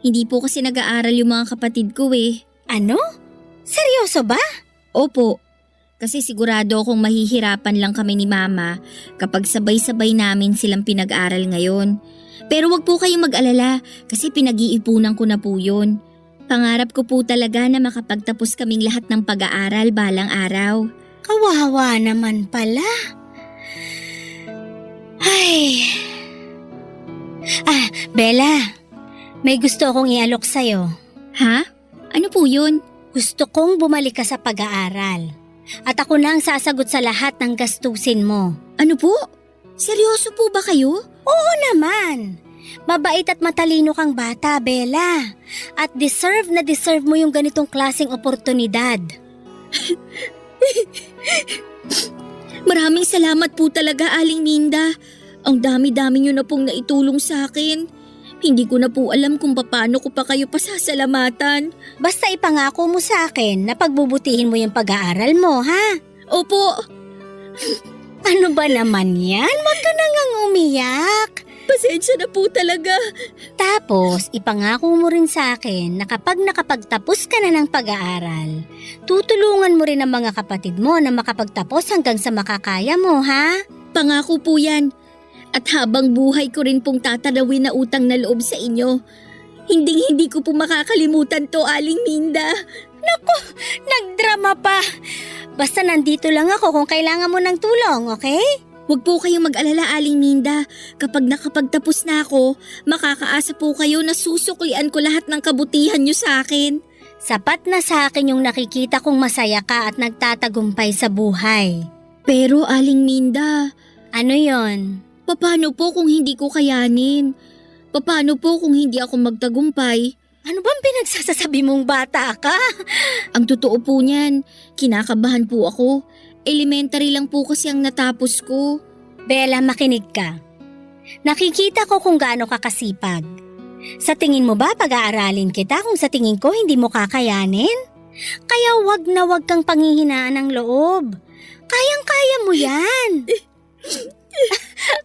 Hindi po kasi nag-aaral yung mga kapatid ko eh. Ano? Seryoso ba? Opo. Kasi sigurado akong mahihirapan lang kami ni Mama kapag sabay-sabay namin silang pinag-aral ngayon. Pero wag po kayong mag-alala kasi pinag-iipunan ko na po yun. Pangarap ko po talaga na makapagtapos kaming lahat ng pag-aaral balang araw. Kawawa naman pala. Ay. Bella, may gusto akong ialok sa'yo. Ha? Ano po yun? Gusto kong bumalik ka sa pag-aaral. At ako na ang sasagot sa lahat ng gastusin mo. Ano po? Seryoso po ba kayo? Oo naman. Mabait at matalino kang bata, Bella. At deserve na deserve mo yung ganitong klaseng oportunidad. Maraming salamat po talaga, Aling Minda. Ang dami-dami niyo na pong naitulong sa akin. Hindi ko na po alam kung paano ko pa kayo pasasalamatan. Basta ipangako mo sa akin na pagbubutihin mo yung pag-aaral mo, ha? Opo, Ano ba naman yan? Huwag ka na ngang umiyak. pasensya na po talaga. Tapos, ipangako mo rin sa akin na kapag nakapagtapos ka na ng pag-aaral, tutulungan mo rin ang mga kapatid mo na makapagtapos hanggang sa makakaya mo, ha? Pangako po yan. At habang buhay ko rin pong tatanawin na utang na loob sa inyo. Hindi ko po makakalimutan to, Aling Minda. Nagdrama pa. Basta nandito lang ako kung kailangan mo ng tulong, okay? Huwag po kayong mag-alala, Aling Minda. Kapag nakapagtapos na ako, makakaasa po kayo na susuklian ko lahat ng kabutihan niyo sa akin. Sapat na sa akin yung nakikita kong masaya ka at nagtatagumpay sa buhay. Pero, Aling Minda, Ano yon? paano po kung hindi ko kayanin? Paano po kung hindi ako magtagumpay? Ano bang pinagsasabi mong bata ka? Ang totoo po niyan, kinakabahan po ako. Elementary lang po kasi ang natapos ko. Bella, makinig ka. Nakikita ko kung gaano ka kasipag. Sa tingin mo ba pag-aaralin kita kung sa tingin ko hindi mo kakayanin? Kaya wag na wag kang panghihinaan ng loob. Kayang-kaya mo yan.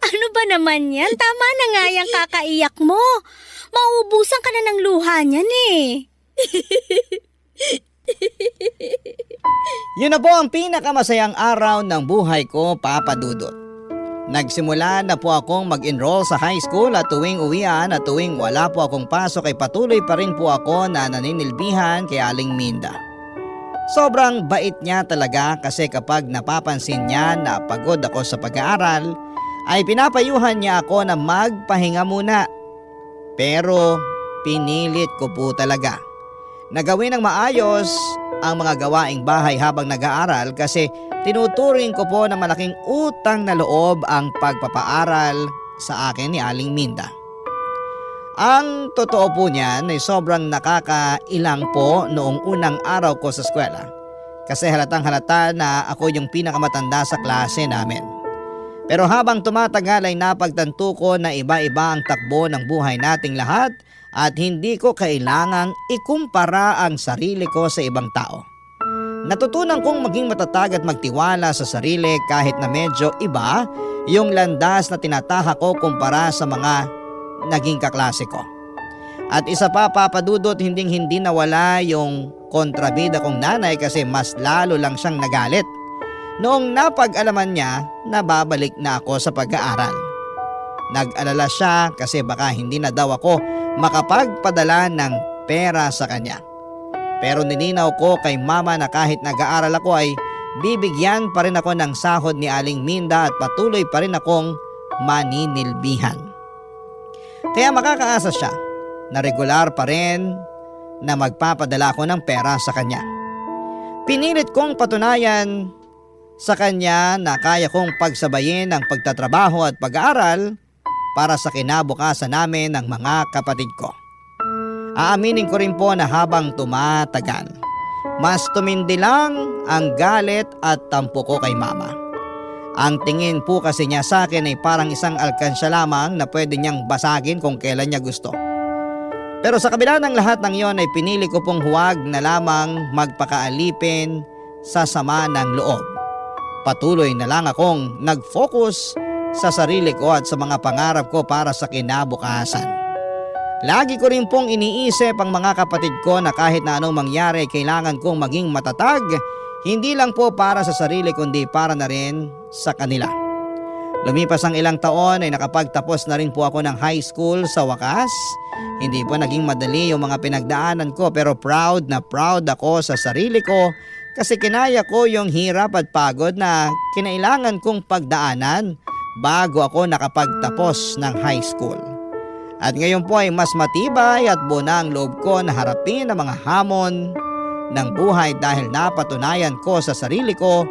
Ano ba naman yan? Tama na nga yung kakaiyak mo. Mauubusan ka na ng luha niyan eh. Yun na po ang pinakamasayang araw ng buhay ko, Papa Dudut. Nagsimula na po akong mag-enroll sa high school at tuwing uwian at tuwing wala po akong pasok ay patuloy pa rin po ako na naninilbihan kay Aling Minda. Sobrang bait niya talaga kasi kapag napapansin niya na pagod ako sa pag-aaral ay pinapayuhan niya ako na magpahinga muna. Pero pinilit ko po talaga na gawin ng maayos ang mga gawaing bahay habang nag-aaral kasi tinuturing ko po na malaking utang na loob ang pagpapaaral sa akin ni Aling Minda. Ang totoo po niyan ay sobrang nakakailang po noong unang araw ko sa eskwela kasi halatang halata na ako yung pinakamatanda sa klase namin. Pero habang tumatagal ay napagtanto ko na iba-iba ang takbo ng buhay nating lahat at hindi ko kailangang ikumpara ang sarili ko sa ibang tao. Natutunan kong maging matatag at magtiwala sa sarili kahit na medyo iba yung landas na tinatahak ko kumpara sa mga naging kaklase ko. At isa pa, Papa Dudut, hindi nawala yung kontrabida kong nanay kasi mas lalo lang siyang nagalit noong napag-alaman niya na babalik na ako sa pag-aaral. Nag-alala siya kasi baka hindi na daw ako makapagpadala ng pera sa kanya. Pero nilinaw ko kay mama na kahit nag-aaral ako ay bibigyan pa rin ako ng sahod ni Aling Minda at patuloy pa rin akong maninilbihan. Kaya makakaasa siya na regular pa rin na magpapadala ako ng pera sa kanya. Pinilit kong patunayan sa kanya na kaya kong pagsabayin ang pagtatrabaho at pag-aaral para sa kinabukasan namin ng mga kapatid ko. Aaminin ko rin po na habang tumatagal, mas tumindi lang ang galit at tampo ko kay mama. Ang tingin po kasi niya sa akin ay parang isang alkansya lamang na pwede niyang basagin kung kailan niya gusto. Pero sa kabila ng lahat ng iyon ay pinili ko pong huwag na lamang magpakaalipin sa sama ng loob. Patuloy na lang akong nag-focus sa sarili ko at sa mga pangarap ko para sa kinabukasan. Lagi ko rin pong iniisip ang mga kapatid ko na kahit na anong mangyari kailangan kong maging matatag, hindi lang po para sa sarili kundi para na rin sa kanila. Lumipas ang ilang taon ay nakapagtapos na rin po ako ng high school sa wakas. Hindi po naging madali yung mga pinagdaanan ko pero proud na proud ako sa sarili ko kasi kinaya ko yung hirap at pagod na kinailangan kong pagdaanan bago ako nakapagtapos ng high school. At ngayon po ay mas matibay at buo na ang loob ko na harapin ang mga hamon ng buhay dahil napatunayan ko sa sarili ko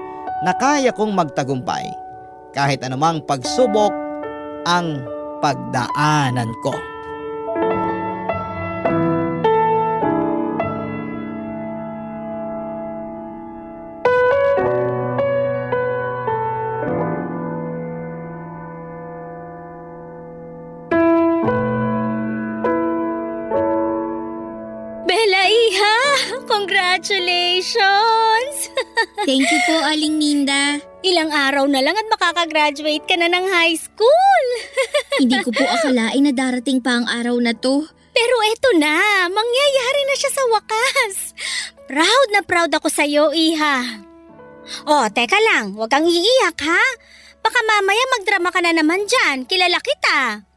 na kaya kong magtagumpay kahit anumang pagsubok ang pagdaanan ko. Bella, iha! Congratulations! Thank you po, Aling Minda. Ilang araw na lang at makakagraduate ka na ng high school. Hindi ko po akalain na darating pa ang araw na to. Pero eto na, mangyayari na siya sa wakas. Proud na proud ako sa'yo, iha. Oh, teka lang, huwag kang iiyak ha. Baka mamaya magdrama ka na naman dyan, kilala kita.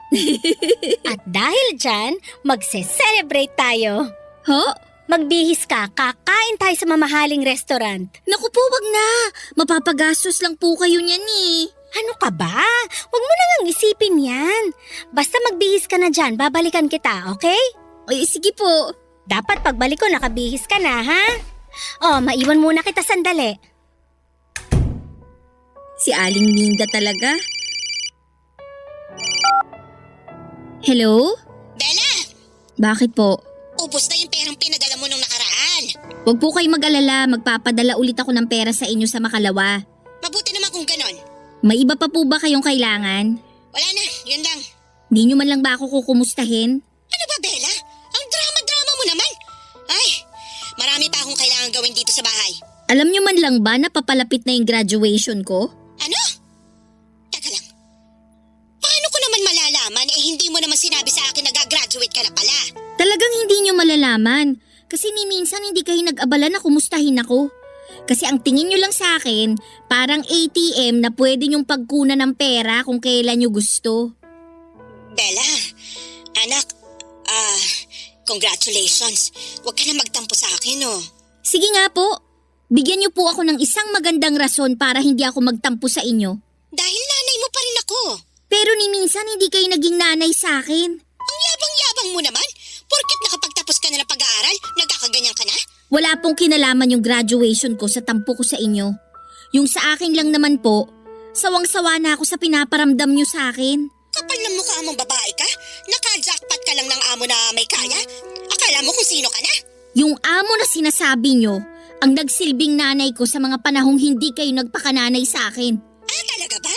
At dahil dyan, magse-celebrate tayo. Ho? Magbihis ka, kakain tayo sa mamahaling restaurant. Naku po, wag na. Mapapagastos lang po kayo niyan eh. Ano ka ba? Huwag mo na ngang isipin yan. Basta magbihis ka na dyan, babalikan kita, okay? Ay, sige po. Dapat pagbalik ko nakabihis ka na, ha? Oh, maiwan muna kita sandali. Si Aling Minda talaga. Hello? Bella, Bakit po? ubos na yung perang pinadala mo nung nakaraan. Huwag po kayo mag-alala, magpapadala ulit ako ng pera sa inyo sa Makalawa. Mabuti naman kung ganon. May iba pa po ba kayong kailangan? Wala na, yun lang. Di nyo man lang ba ako kukumustahin? Ano ba, Bella? Ang drama-drama mo naman. Ay, marami pa akong kailangan gawin dito sa bahay. Alam nyo man lang ba na papalapit na yung graduation ko? Ano? Teka lang. Paano ko naman malalaman hindi mo naman sinabi sa akin na gagraduate ka na pala? Talagang hindi nyo malalaman. Kasi ni minsan hindi kayo nag-abala na kumustahin ako. Kasi ang tingin nyo lang sa akin, parang ATM na pwede nyong pagkunan ng pera kung kailan nyo gusto. Bella, anak, congratulations. Huwag ka na magtampo sa akin, oh. Sige nga po, bigyan nyo po ako ng isang magandang rason para hindi ako magtampo sa inyo. Dahil nanay mo pa rin ako. Pero ni minsan hindi kayo naging nanay sa akin. Ang yabang-yabang mo naman. Porket nakapagtapos ka na ng pag-aaral, nagkakaganyan ka na? Wala pong kinalaman yung graduation ko sa tampo ko sa inyo. Yung sa akin lang naman po, sawang-sawa na ako sa pinaparamdam nyo sa akin. Kapal ng mukha mong babae ka? Naka-jackpot ka lang ng amo na may kaya? Akala mo kung sino ka na? Yung amo na sinasabi nyo, ang nagsilbing nanay ko sa mga panahong hindi kayo nagpakananay sa akin. Ah, talaga ba?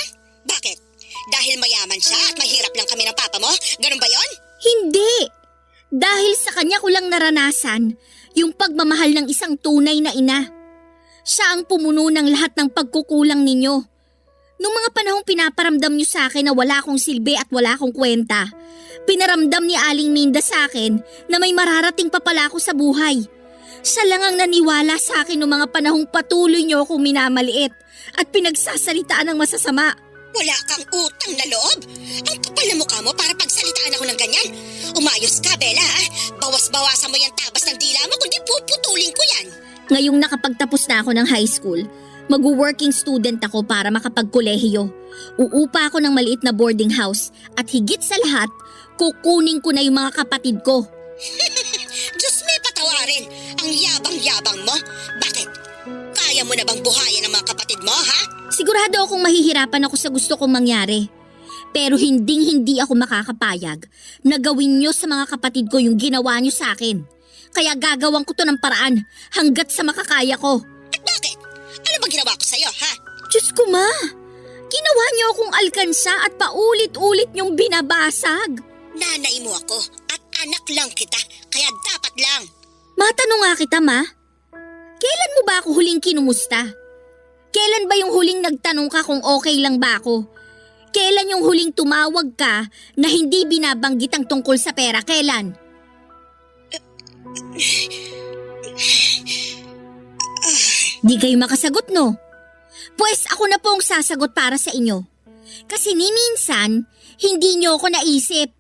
Bakit? Dahil mayaman siya at mahirap lang kami ng papa mo? Ganun ba yon? Hindi! Dahil sa kanya ko lang naranasan yung pagmamahal ng isang tunay na ina. Siya ang pumuno ng lahat ng pagkukulang ninyo. Nung mga panahong pinaparamdam nyo sa akin na wala akong silbi at wala akong kwenta, pinaramdam ni Aling Minda sa akin na may mararating pa pala ako sa buhay. Siya lang ang naniwala sa akin noong mga panahong patuloy nyo akong minamaliit at pinagsasalitaan ng masasama. Wala kang utang na loob? Ang kapal na mukha mo para pagsalitaan ako ng ganyan. Umayos ka, Bella, ha? Bawas-bawasan mo yung tabas ng dila mo kundi puputulin ko yan. Ngayong nakapagtapos na ako ng high school, mag-working student ako para makapagkolehiyo. Uupa ako ng maliit na boarding house at higit sa lahat, kukunin ko na yung mga kapatid ko. Diyos may patawarin. Ang yabang-yabang mo. Bakit? Kaya mo na bang buhayin ang mga kapatid mo, ha? Sigurado akong mahihirapan ako sa gusto kong mangyari. Pero hindi ako makakapayag na gawin nyo sa mga kapatid ko yung ginawa nyo sa akin. Kaya gagawin ko to ng paraan hanggat sa makakaya ko. At bakit? Ano bang ginawa ko sa'yo, ha? Diyos ko ma, ginawa nyo akong alkansa at paulit-ulit nyong binabasag. Nanay mo ako at anak lang kita, kaya dapat lang. Matanong nga kita ma, kailan mo ba ako huling kinumusta? Kailan ba yung huling nagtanong ka kung okay lang ba ako? Kailan yung huling tumawag ka na hindi binabanggit ang tungkol sa pera? Kailan? Di kayo makasagot, no? Pues ako na po ang sasagot para sa inyo. Kasi ni minsan, hindi nyo ako naisip.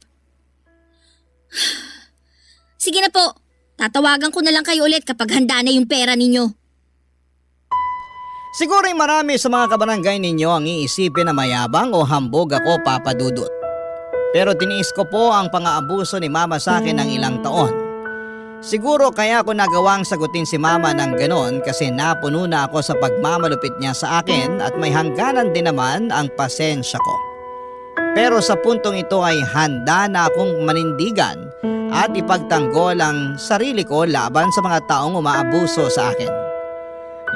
Sige na po, tatawagan ko na lang kayo ulit kapag handa na yung pera ninyo. Siguro'y marami sa mga kabarangay ninyo ang iisipin na mayabang o hambog ako, Papa Dudut. Pero tiniis ko po ang pang-aabuso ni Mama sa akin ng ilang taon. Siguro kaya ko nagawang sagutin si mama ng ganon kasi napuno na ako sa pagmamalupit niya sa akin at may hangganan din naman ang pasensya ko. Pero sa puntong ito ay handa na akong manindigan at ipagtanggol ang sarili ko laban sa mga taong umaabuso sa akin.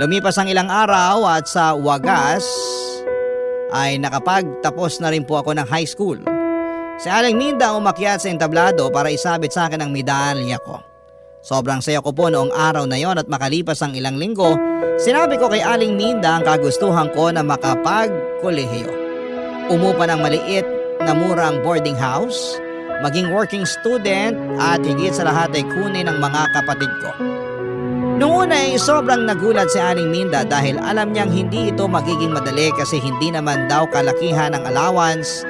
Lumipas ang ilang araw at sa wagas ay nakapagtapos na rin po ako ng high school. Si Aling Minda ang umakyat sa entablado para isabit sa akin ang medalya ko. Sobrang saya ko po noong araw na yon at makalipas ang ilang linggo, sinabi ko kay Aling Minda ang kagustuhan ko na makapagkolehiyo. Umupa ng maliit na murang boarding house, maging working student at higit sa lahat ay kunin ng mga kapatid ko. Noong una ay sobrang nagulat si Aling Minda dahil alam niyang hindi ito magiging madali kasi hindi naman daw kalakihan ang allowance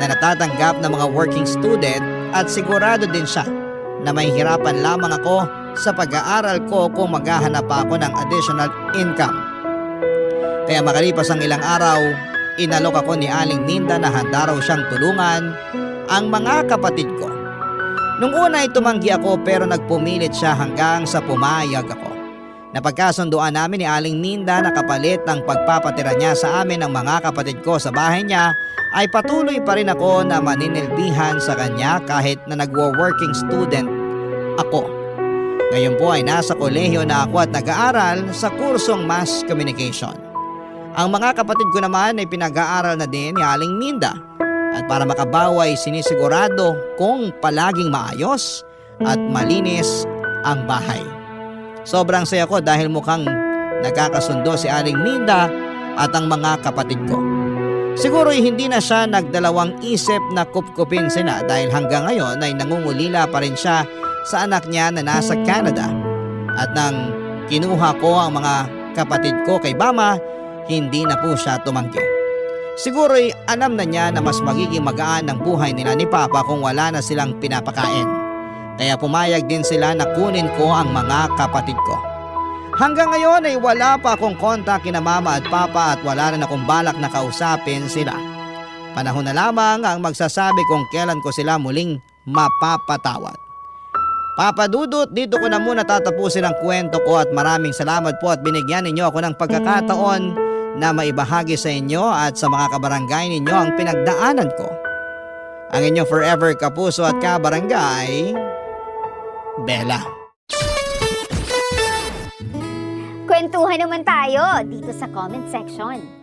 na natatanggap ng mga working student at sigurado din siya na may hirapan lamang ako sa pag-aaral ko kung maghahanap pa ako ng additional income. Kaya makalipas ang ilang araw, inalok ako ni Aling Minda na handa raw siyang tulungan ang mga kapatid ko. Nung una ay tumanggi ako pero nagpumilit siya hanggang sa pumayag ako. Napagkasunduan namin ni Aling Minda na kapalit ng pagpapatira niya sa amin ng mga kapatid ko sa bahay niya ay patuloy pa rin ako na maninilbihan sa kanya kahit na nagwo-working student ako. Ngayon po ay nasa kolehiyo na ako at nag-aaral sa kursong Mass Communication. Ang mga kapatid ko naman ay pinag-aaral na din ni Aling Minda at para makabawa ay sinisigurado kung palaging maayos at malinis ang bahay. Sobrang saya ko dahil mukhang nagkakasundo si Aling Minda at ang mga kapatid ko. Siguro hindi na siya nagdalawang isip na kupkupin sila dahil hanggang ngayon ay nangungulila pa rin siya sa anak niya na nasa Canada. At nang kinuha ko ang mga kapatid ko kay Bama, hindi na po siya tumanggi. Siguro ay alam na niya na mas magiging magaan ang buhay nila ni Papa kung wala na silang pinapakain. Kaya pumayag din sila na kunin ko ang mga kapatid ko. Hanggang ngayon ay wala pa akong kontak kina Mama at Papa at wala rin akong balak na kausapin sila. Panahon na lamang ang magsasabi kung kailan ko sila muling mapapatawad. Papa Dudut, dito ko na muna tatapusin ang kwento ko at maraming salamat po at binigyan ninyo ako ng pagkakataon na maibahagi sa inyo at sa mga kabarangay ninyo ang pinagdaanan ko. Ang inyong forever kapuso at kabarangay, Bella. Kwentuhan naman tayo dito sa comment section.